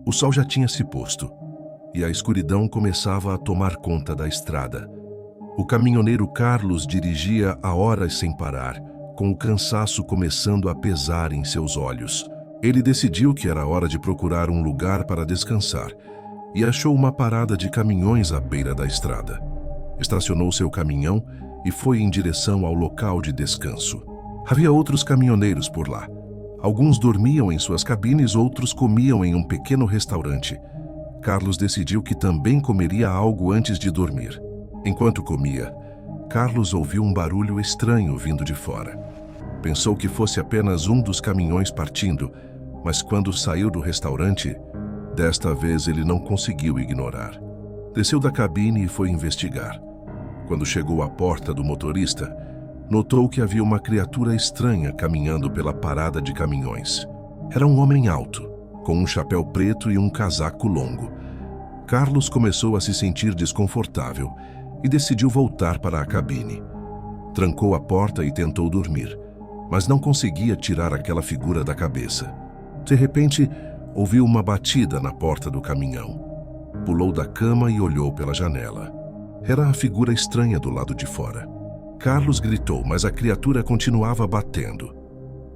O sol já tinha se posto e a escuridão começava a tomar conta da estrada. O caminhoneiro Carlos dirigia a horas sem parar, com o cansaço começando a pesar em seus olhos. Ele decidiu que era hora de procurar um lugar para descansar e achou uma parada de caminhões à beira da estrada. Estacionou seu caminhão e foi em direção ao local de descanso. Havia outros caminhoneiros por lá. Alguns dormiam em suas cabines, outros comiam em um pequeno restaurante. Carlos decidiu que também comeria algo antes de dormir. Enquanto comia, Carlos ouviu um barulho estranho vindo de fora. Pensou que fosse apenas um dos caminhões partindo, mas quando saiu do restaurante, desta vez ele não conseguiu ignorar. Desceu da cabine e foi investigar. Quando chegou à porta do motorista, notou que havia uma criatura estranha caminhando pela parada de caminhões. Era um homem alto, com um chapéu preto e um casaco longo. Carlos começou a se sentir desconfortável e decidiu voltar para a cabine. Trancou a porta e tentou dormir, mas não conseguia tirar aquela figura da cabeça. De repente, ouviu uma batida na porta do caminhão. Pulou da cama e olhou pela janela. Era a figura estranha do lado de fora. Carlos gritou, mas a criatura continuava batendo.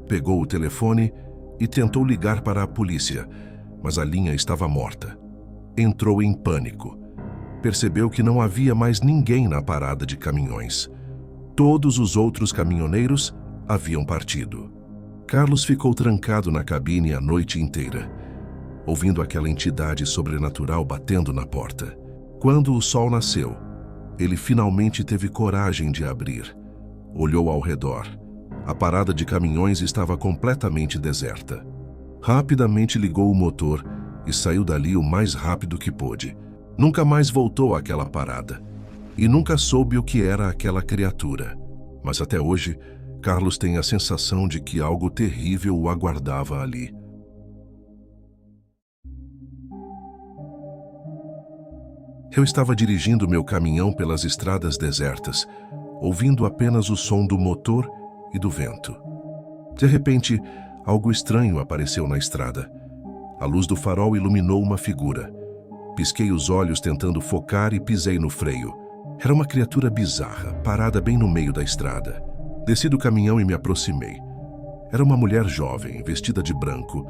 Pegou o telefone e tentou ligar para a polícia, mas a linha estava morta. Entrou em pânico. Percebeu que não havia mais ninguém na parada de caminhões. Todos os outros caminhoneiros haviam partido. Carlos ficou trancado na cabine a noite inteira, ouvindo aquela entidade sobrenatural batendo na porta. Quando o sol nasceu, ele finalmente teve coragem de abrir. Olhou ao redor. A parada de caminhões estava completamente deserta. Rapidamente ligou o motor e saiu dali o mais rápido que pôde. Nunca mais voltou àquela parada e nunca soube o que era aquela criatura. Mas até hoje, Carlos tem a sensação de que algo terrível o aguardava ali. Eu estava dirigindo meu caminhão pelas estradas desertas, ouvindo apenas o som do motor e do vento. De repente, algo estranho apareceu na estrada. A luz do farol iluminou uma figura. Pisquei os olhos tentando focar e pisei no freio. Era uma criatura bizarra, parada bem no meio da estrada. Desci do caminhão e me aproximei. Era uma mulher jovem, vestida de branco.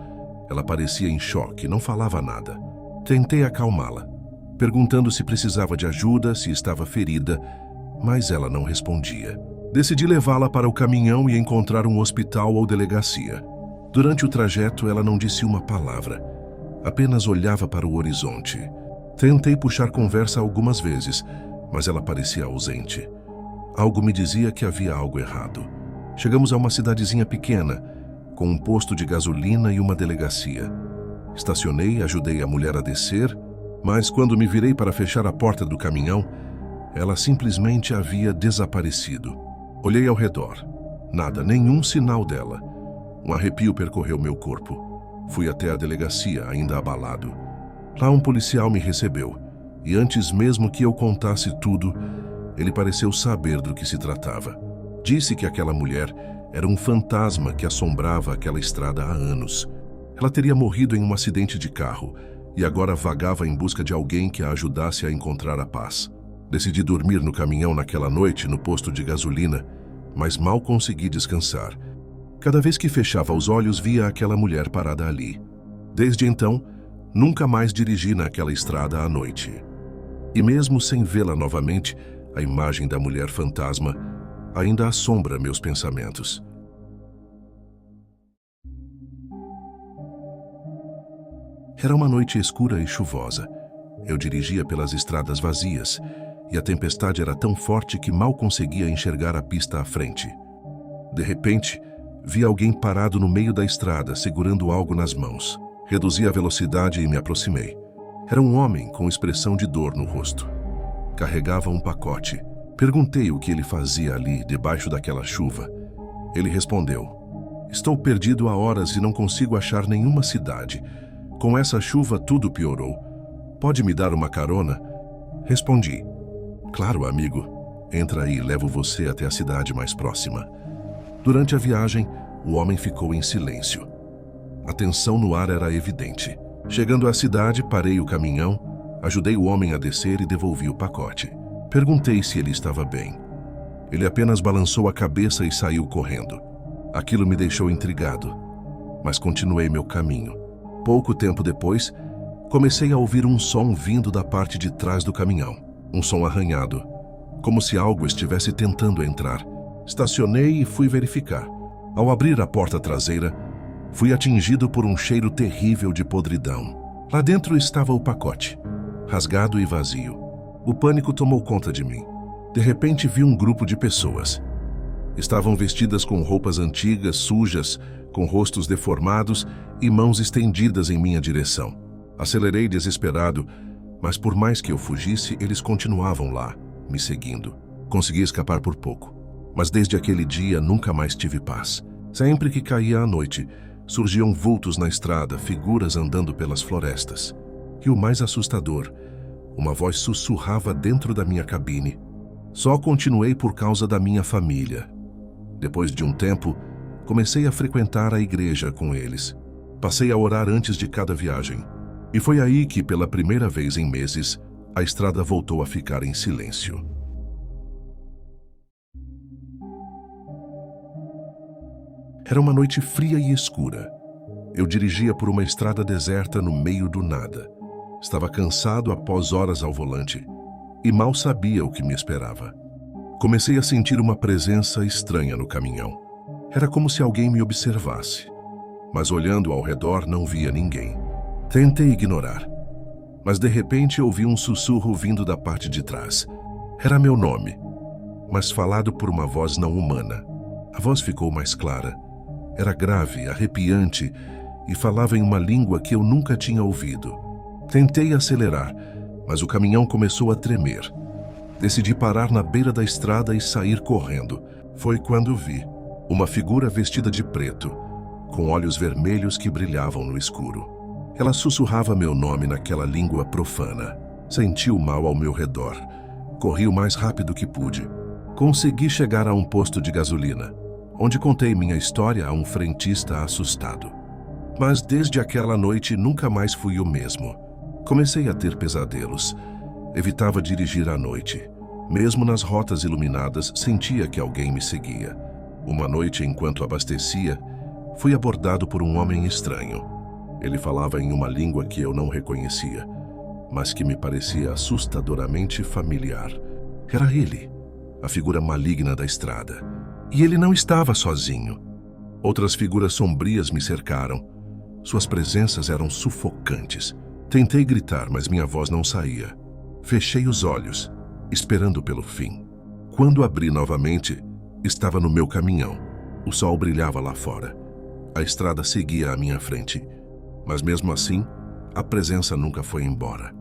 Ela parecia em choque, não falava nada. Tentei acalmá-la, perguntando se precisava de ajuda, se estava ferida, mas ela não respondia. Decidi levá-la para o caminhão e encontrar um hospital ou delegacia. Durante o trajeto, ela não disse uma palavra, apenas olhava para o horizonte. Tentei puxar conversa algumas vezes, mas ela parecia ausente. Algo me dizia que havia algo errado. Chegamos a uma cidadezinha pequena, com um posto de gasolina e uma delegacia. Estacionei, ajudei a mulher a descer, mas quando me virei para fechar a porta do caminhão, ela simplesmente havia desaparecido. Olhei ao redor. Nada, nenhum sinal dela. Um arrepio percorreu meu corpo. Fui até a delegacia, ainda abalado. Lá um policial me recebeu, e antes mesmo que eu contasse tudo, ele pareceu saber do que se tratava. Disse que aquela mulher era um fantasma que assombrava aquela estrada há anos. Ela teria morrido em um acidente de carro, e agora vagava em busca de alguém que a ajudasse a encontrar a paz. Decidi dormir no caminhão naquela noite no posto de gasolina, mas mal consegui descansar. Cada vez que fechava os olhos, via aquela mulher parada ali. Desde então, nunca mais dirigi naquela estrada à noite. E mesmo sem vê-la novamente, a imagem da mulher fantasma ainda assombra meus pensamentos. Era uma noite escura e chuvosa. Eu dirigia pelas estradas vazias, e a tempestade era tão forte que mal conseguia enxergar a pista à frente. De repente, vi alguém parado no meio da estrada, segurando algo nas mãos. Reduzi a velocidade e me aproximei. Era um homem com expressão de dor no rosto. Carregava um pacote. Perguntei o que ele fazia ali, debaixo daquela chuva. Ele respondeu: "Estou perdido há horas e não consigo achar nenhuma cidade. Com essa chuva tudo piorou. Pode me dar uma carona?" Respondi: "Claro, amigo. Entra aí, levo você até a cidade mais próxima." Durante a viagem, o homem ficou em silêncio. A tensão no ar era evidente. Chegando à cidade, parei o caminhão, ajudei o homem a descer e devolvi o pacote. Perguntei se ele estava bem. Ele apenas balançou a cabeça e saiu correndo. Aquilo me deixou intrigado, mas continuei meu caminho. Pouco tempo depois, comecei a ouvir um som vindo da parte de trás do caminhão. Um som arranhado, como se algo estivesse tentando entrar. Estacionei e fui verificar. Ao abrir a porta traseira, fui atingido por um cheiro terrível de podridão. Lá dentro estava o pacote, rasgado e vazio. O pânico tomou conta de mim. De repente vi um grupo de pessoas. Estavam vestidas com roupas antigas, sujas, com rostos deformados e mãos estendidas em minha direção. Acelerei desesperado, mas por mais que eu fugisse, eles continuavam lá, me seguindo. Consegui escapar por pouco, mas desde aquele dia nunca mais tive paz. Sempre que caía a noite, surgiam vultos na estrada, figuras andando pelas florestas. E o mais assustador, uma voz sussurrava dentro da minha cabine. Só continuei por causa da minha família. Depois de um tempo, comecei a frequentar a igreja com eles. Passei a orar antes de cada viagem. E foi aí que, pela primeira vez em meses, a estrada voltou a ficar em silêncio. Era uma noite fria e escura. Eu dirigia por uma estrada deserta no meio do nada. Estava cansado após horas ao volante e mal sabia o que me esperava. Comecei a sentir uma presença estranha no caminhão. Era como se alguém me observasse, mas olhando ao redor não via ninguém. Tentei ignorar, mas de repente ouvi um sussurro vindo da parte de trás. Era meu nome, mas falado por uma voz não humana. A voz ficou mais clara. Era grave, arrepiante e falava em uma língua que eu nunca tinha ouvido. Tentei acelerar, mas o caminhão começou a tremer. Decidi parar na beira da estrada e sair correndo. Foi quando vi uma figura vestida de preto, com olhos vermelhos que brilhavam no escuro. Ela sussurrava meu nome naquela língua profana. Senti o mal ao meu redor. Corri o mais rápido que pude. Consegui chegar a um posto de gasolina, onde contei minha história a um frentista assustado. Mas desde aquela noite nunca mais fui o mesmo. Comecei a ter pesadelos. Evitava dirigir à noite. Mesmo nas rotas iluminadas, sentia que alguém me seguia. Uma noite, enquanto abastecia, fui abordado por um homem estranho. Ele falava em uma língua que eu não reconhecia, mas que me parecia assustadoramente familiar. Era ele, a figura maligna da estrada. E ele não estava sozinho. Outras figuras sombrias me cercaram. Suas presenças eram sufocantes. Tentei gritar, mas minha voz não saía. Fechei os olhos, esperando pelo fim. Quando abri novamente, estava no meu caminhão. O sol brilhava lá fora. A estrada seguia à minha frente. Mas mesmo assim, a presença nunca foi embora.